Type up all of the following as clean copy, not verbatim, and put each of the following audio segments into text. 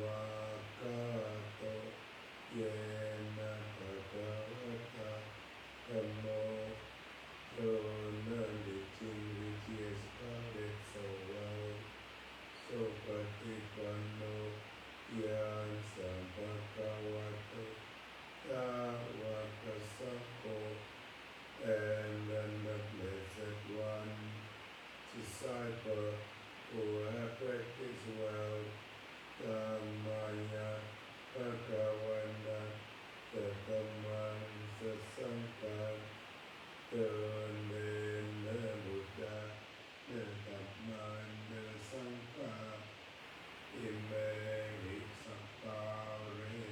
วากาโตเยนะภะคะวะตาธัมโมโยนะดิจิวิจิยสภะเวสวะสุปฏิปันโนยานสัมภะคะวะโตสาวกสังโฆ and then the blessed one disciple who have practiced well Dhammaya Bhagavana Tattamang Sasangkan Tönena Buddha Tattamang Sangka Imeri Sappare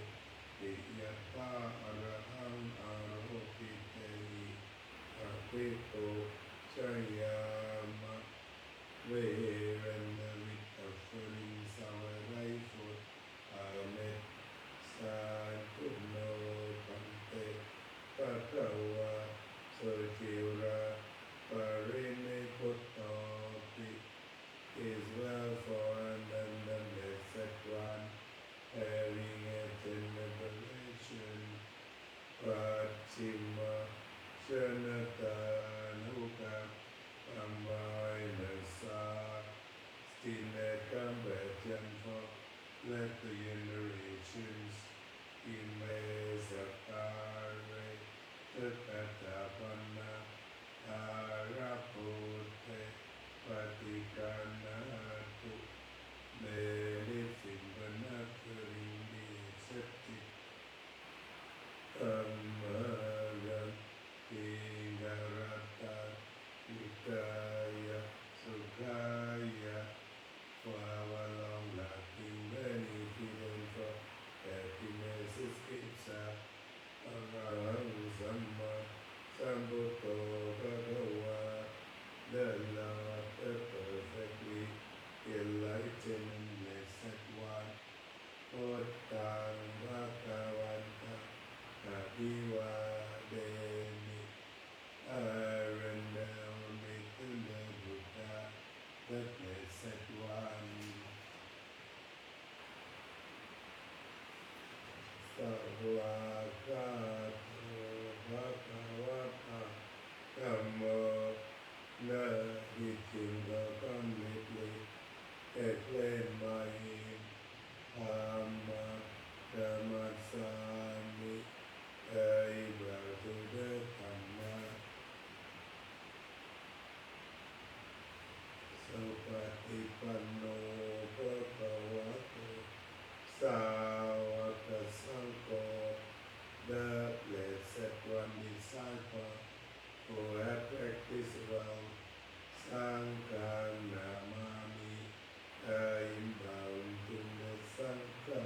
Yata Arahang Arupitehi Apito Chayama Vehirana with offering Savarai food Amet Santuno Pante Pakawa Sojira Parine Putopi is well for and the blessed one having attained liberation Pachima Shanatanuka Amayinasa Stinekam Bhajan for let the generations Imesapare Tatapana Arapute Patikanatu Medicine Septic Amaran Ingarata Nikaya Sukaya for our long lasting beneficent for happiness escapes Arahang Samma Sambuddho Bhagava the Lord the perfectly enlightened and blessed one Buddhang Bhagavanta Abhivadeni Arundamita Buddha the blessed one Savakato Bhagavata Dhammo Na Hitinga completely explain my Dhamma Dhammasami able to the Dhamma Supatipanno Bhagavato Sāvaka Sangho the blessed one disciple who have practiced well Sangha Namami I'm bound to the Sangha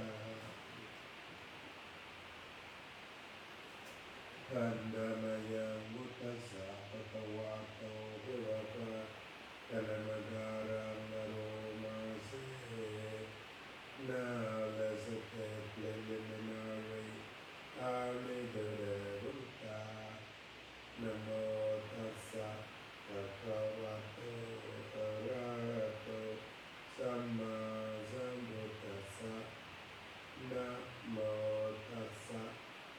Pandamaya Muttasa Patavato Bhagavata Kalamagara Naromase Nalasate Preliminary Amidare Buddha Namo Tassa Bhagavato Arahato Samma Sambuddhassa Namo Tassa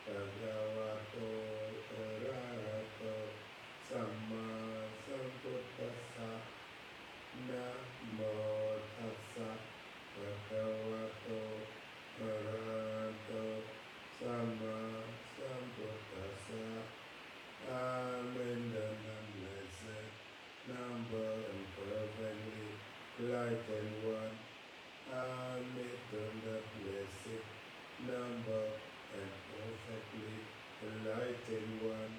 Bhagavato Arahato Samma Sambuddhassa Namo Tassa Bhagavato Arahato Samma Sambuddhassa Amen. The blessed number and perfectly enlightened one. Amen. The blessed number and perfectly enlightened one.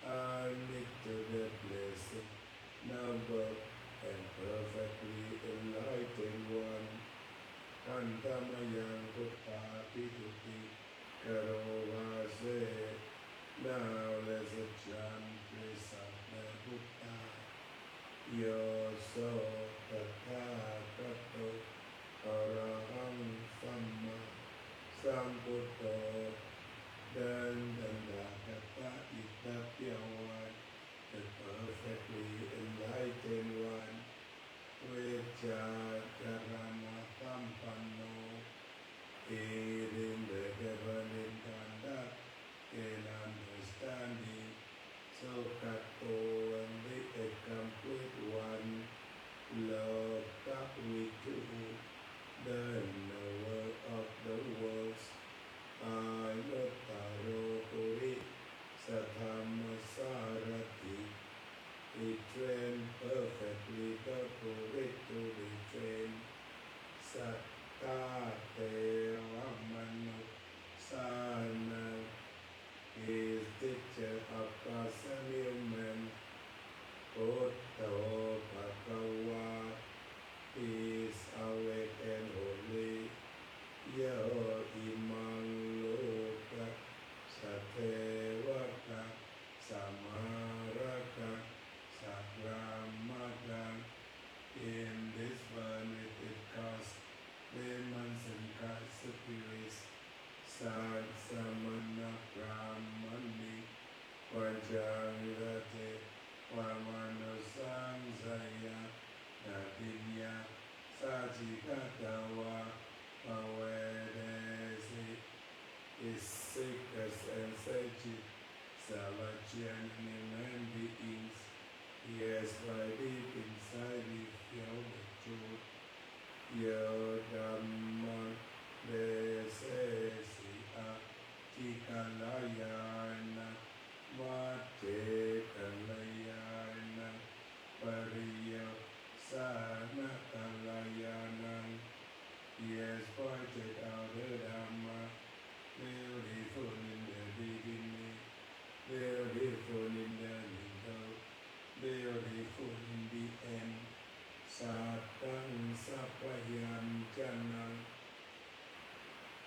Amen. The blessed number and perfectly enlightened one. Antamayang Buddha Pituti Karo Vase. Now let's chant praise of the Buddha. Yo so Tathagato Arahang Samma Sambuddho Dandandakata Itapyawan the perfectly enlightened one Vechakarana Sampanno intelligent human beings. Yes, by deep inside we feel the truth. Yo Dhamma Desesiya Tikalayana Mate Kalayana Pariya Sana Kalayana. Yes, pointed out the Dhamma, beautiful in the beginning, beautiful in the middle, beautiful in the end. Satang Sapayam Janang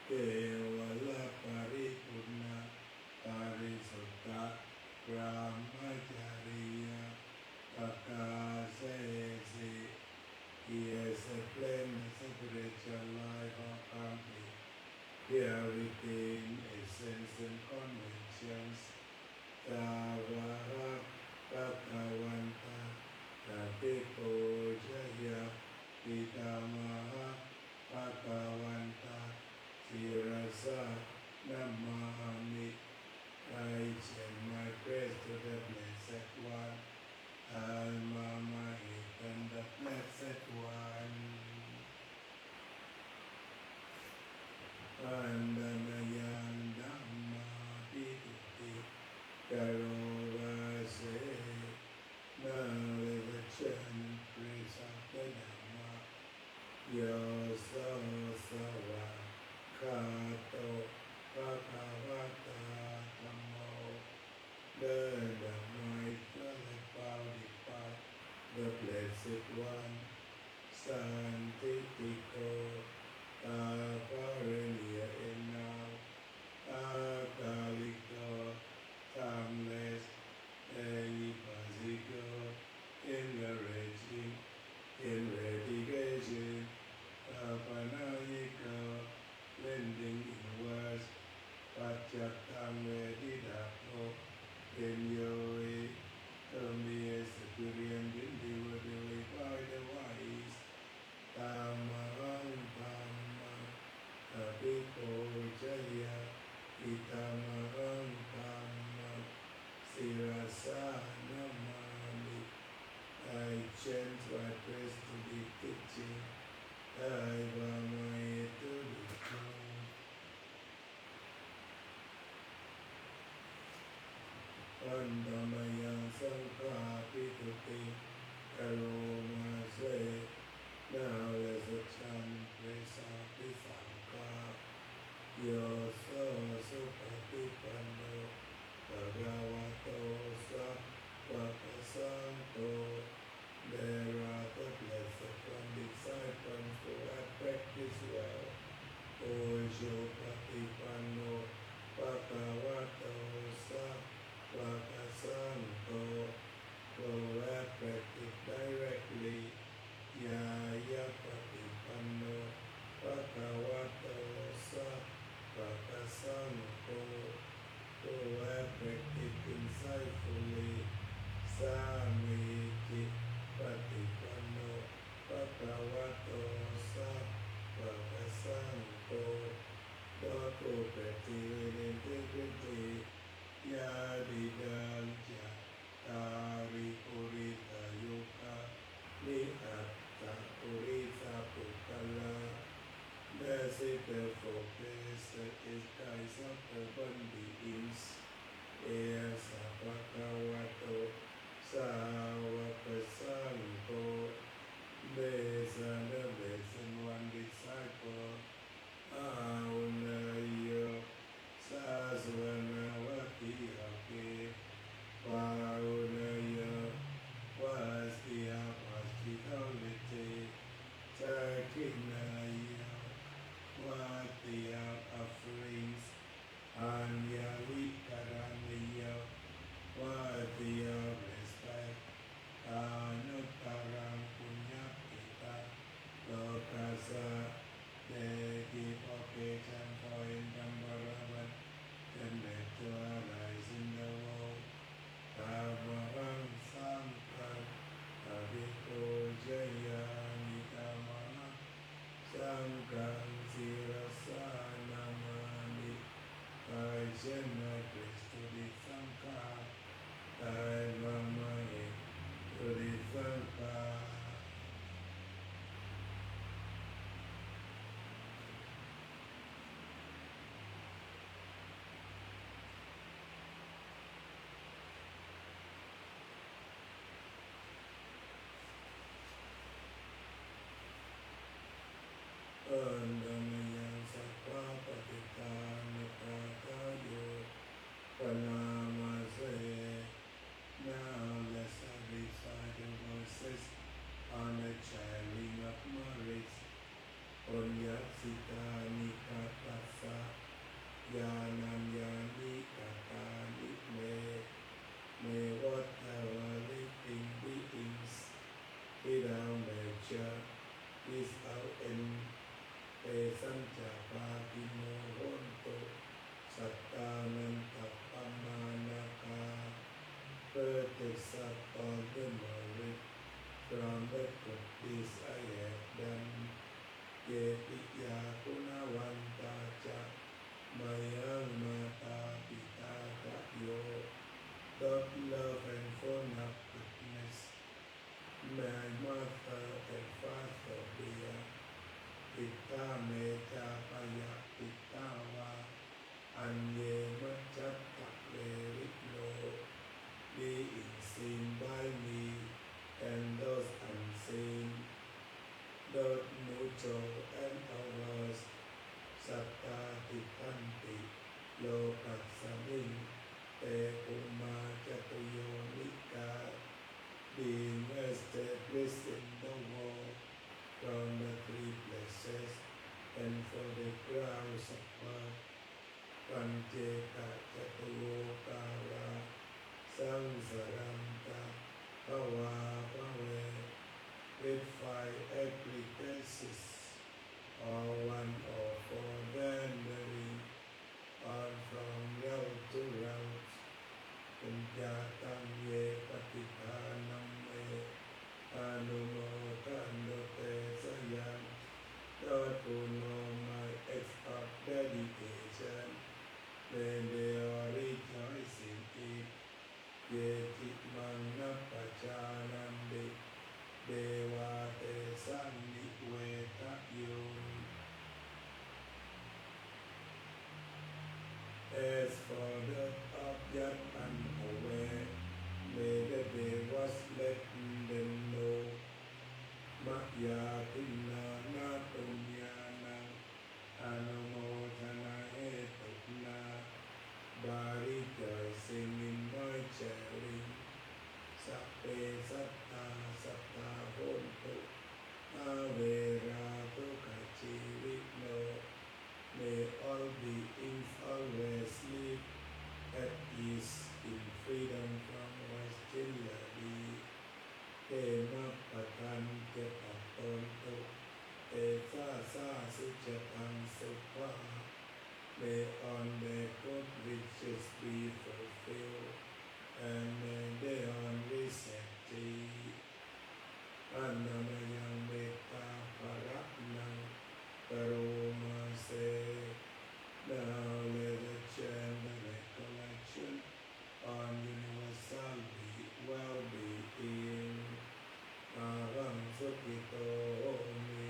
Kevala Paripurna Parisutta Brahmacharya Akasese. He has a plain spiritual life of complete purity in essence and conventions. Tavaha Bhagavanta Tatipo Jaya Pitamaha Bhagavanta Sirasa Namahami. I extend my praise to the Blessed One, Alma and the Blessed One. Andanayan Dhamma Pituti Karovase. Nalivachan praise of the Dhamma. Yoso Sawa Kato Bhagavata Dhammo. The Dhamma the Blessed One, Santitiko, Aparenia and now, Akaliko, timeless, Epasico, encouraging, eradication, Apanayiko, lending in words, Pachatam Vedidako, Enjoy. Me as a brilliant individually by the wise, Tamahang Dhamma, Abhipo Jaya, Itamahang Dhamma, Sirasa Namami. I chant my praise to the teaching, I bow my head to the throne. Andamaya Sankha Pituti Karoma Se. Now let's chant praise of the Sankha. Yoso Supatipano Bhagavato Sattvapasanto. There are the blessed from disciples who have practiced well. Ojo Patipano Bhagavato Sattvapasanto. Who have practiced directly. Yaya Patipano Bhagavato Sattvapasanto. takes up all the merit from the good deeds I have done. Yetiya Gunavanta Cha Mayang Mata Pita Yo. God, love and full of goodness, my mother and father dear, Pitta Meta Paya Pitta Va Anye Machatta Veriplo, being seen by me and those unseen, those mutual and ours, Satta Titanti, Lokasamin, Te Puma Chatuyo Nika, being established in the world from the three places and for the grounds of birth, Pancheta Chatuvokara, Samsaranta, Bhava Bhave, with 5 applications, or 1 or 4 wandering on from route to route, Punjatam ye Patithanam me, Anumodandote Sayam, God who know my acts of dedication, may they all rejoice in it. Ye Chitmanga Pachanandi, Deva Te Sanni Veta Yun. As for the object unaware, may the Devas let them know. Maya Tinna Na Punyana Anumodhana Etuna, by rejoicing in my sharing. Sappe Satta Satta Hontu Avera Tukachivitno. May all beings always live at ease in freedom from hostility. Tema Patan Kepatonto Esa Sa Suchatam Supa. May on their good riches be fulfilled, and may they only succeed. Annamayam Metta Paratnam Karoma Se. Now let us chant the recollection on universal well-being. Aham Sukhito Homi.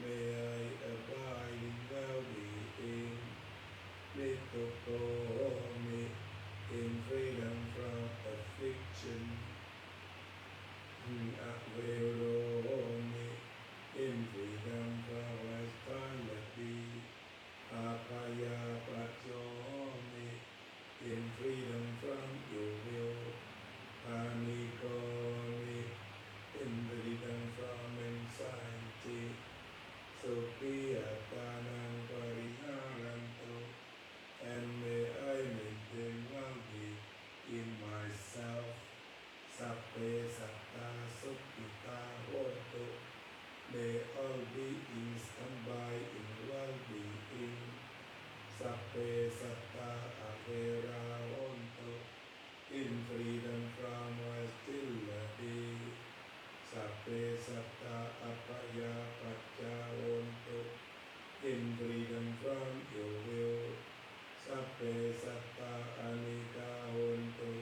May I abide in well-being. Nittuko Homi, in freedom from affliction. Avero Homi, in freedom from vitality. Apaya Pacho Homi, in freedom from ill will. Aniko Homi, in freedom from anxiety. Sukhiyatanan Pariharanto, and may I maintain well-being in myself. Sappe Satta Sukhita Hontu. May all beings combine in well-being. Sappe Satta Avera Hontu, in freedom from hostility. Sappe Satta Apaya Pacha Hontu, in freedom from ill will. Sappe Satta Anika Hontu,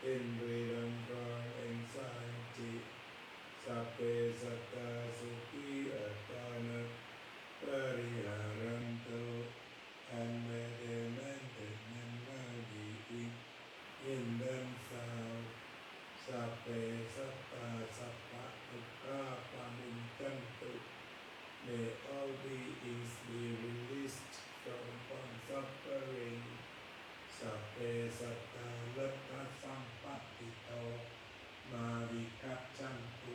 in freedom from anxiety. Sappe Satta Sukhi Atana Pariharanto, and may they maintain well-being in themselves. Sappe Satta Sappa Dukkha Pamintantu. May all beings be released from suffering. Sappe Satta Latta Sampatito Mavikachantu,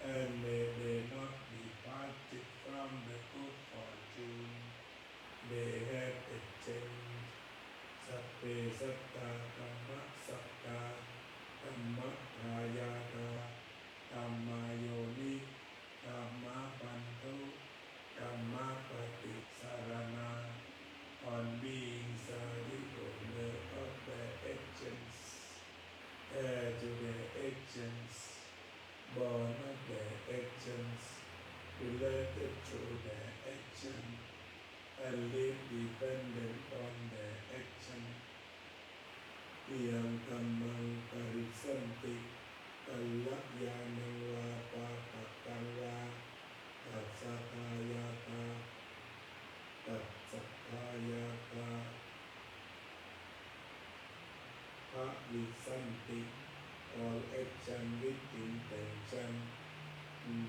and may they not be parted from the good fortune they have attained. Sappe Satta Kamma Satta Kamma Rayata Kamma Yoni Kamma Pantu Kamma Pati Sarana. On beings are the owner of their actions, and and live dependent on their action. Yang kamang karisanti kalakyanang wa papakang wa tatsatayata tatsatayata palisanti all action with intention,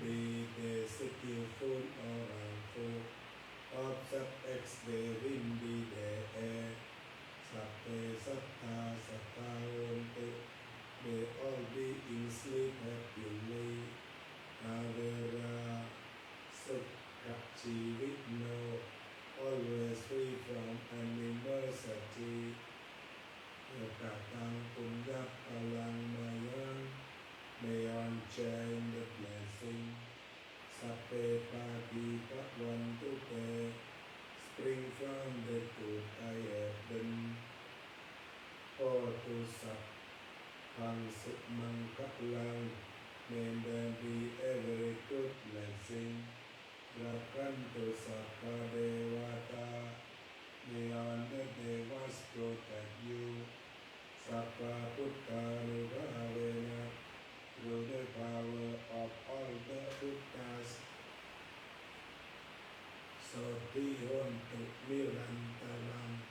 be they skillful or harmful, of such acts therein be their air. Satte satta satta ontu, may all be in sleep happily. Avera sukha chivit no, always free from animosity. Yakatang punya palang mayang, may on share in the blessing. Sappe pagi pakwantu te, spring from the good I have been. For to sap pang suk mang kaplang, may there be every good blessing. Rakantu sapa dewata, may on the devas protect you. Sapa Puttanubhavena, through the power of all the Buddhas. Soti hontu nirantaram,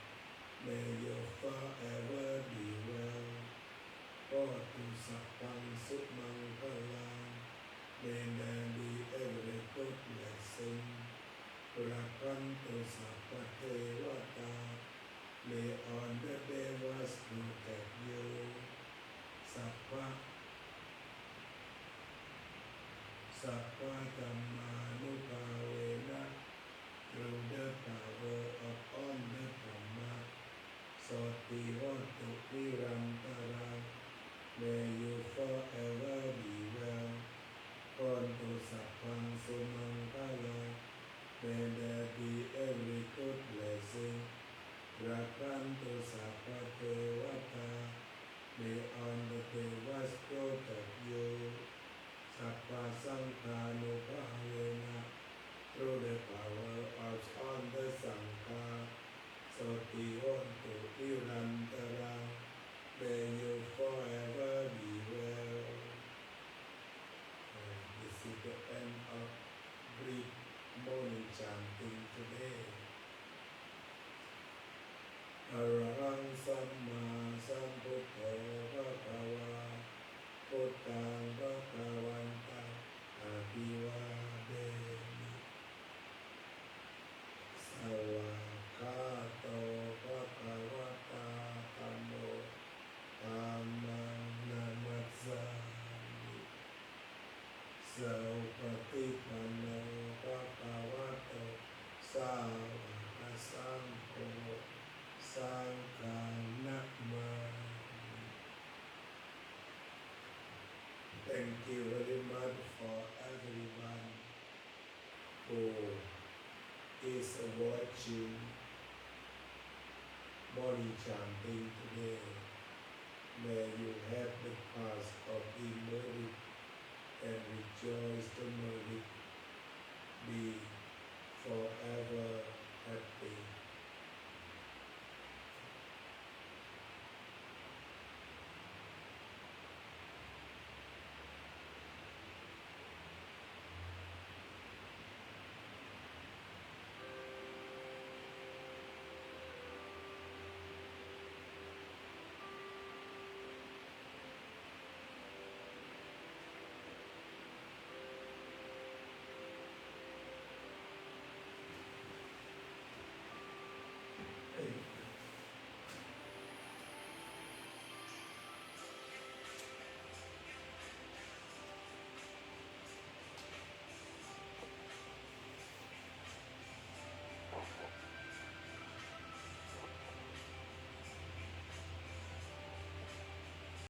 may you forever be well. Hotu sapang sukmangkalam, may there be every good blessing. Rakantu sapatevata, may all the devas protect you. Sappa Dhammanupavena, through the power of all the Dhamma. Soti hontu nirantaram, may you forever be well. Hontu sappang sumangkalam, may there be every good blessing. Rakantu sapatevata, may all the devas protect you. Sappa Sankhanupavena, through the power of all the Sankha. Soti hontu nirantaram, may you forever be well. This is the end of brief morning chanting today. Arahang Samma Sambuddho Bhagava Buddhaṃ Bhagavantem Abhivādemi. Sawakkato Bhagavata Tammo Dhammam Namassāmi. Saupatipanno Bhagavato Sāvaka Saṅgho Saṅgham Namāmi. Thank you very much for everyone who is watching morning chanting today. May you have the past of the merit and rejoice the merit. Be